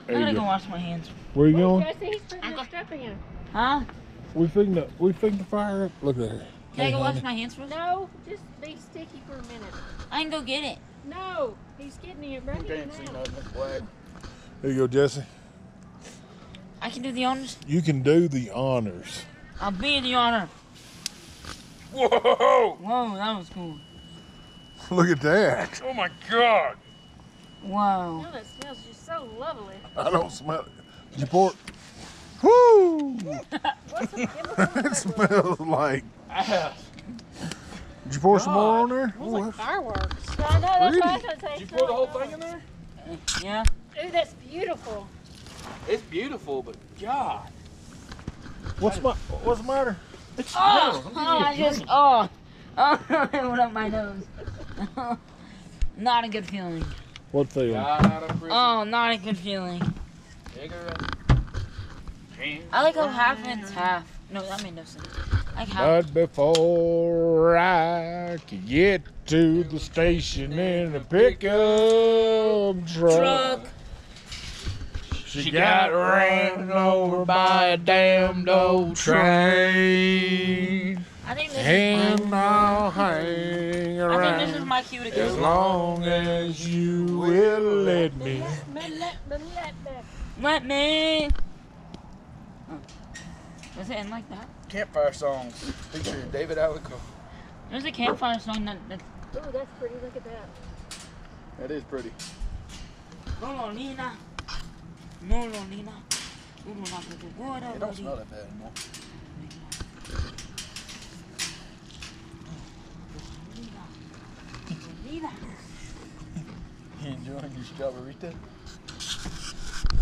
I gotta go wash my hands. Where you going? Jesse, he's putting the stuff in. Huh? We fixing the fire up. Look at her. Can I go honey. wash my hands first? No, just be sticky for a minute. I can go get it. No, he's getting it right here now. There you go, Jesse. I can do the honors. You can do the honors. I'll be in the honor. Whoa! Whoa, that was cool. Look at that. Oh my God. Wow. Oh, that smells just so lovely. I don't smell it. Did you pour it? Woo! It smells like. Did you pour some more on there? Smells like fireworks. I know, that's what I was Pretty. gonna say. Did you pour the whole thing in there? Yeah. Ooh, that's beautiful. It's beautiful, but God. What's the matter? It's Oh, I just, oh, it went up my nose. Not a good feeling. What feeling? Oh, not a good feeling. I like how half and it's half. No, that made no sense. Like half. But before I could get to the station in a pickup truck, she got ran over by a damned old train. I think this is And mine. I'll hang I think around this is my cue to as go. long as you will let me. Let me. Oh. Does it end like that? Campfire songs featuring David Alico. There's a campfire song that. Ooh, that's pretty. Look at that. That is pretty. No, Nina. No, Nina. It don't smell that bad anymore. Nina. You enjoying your strawberry?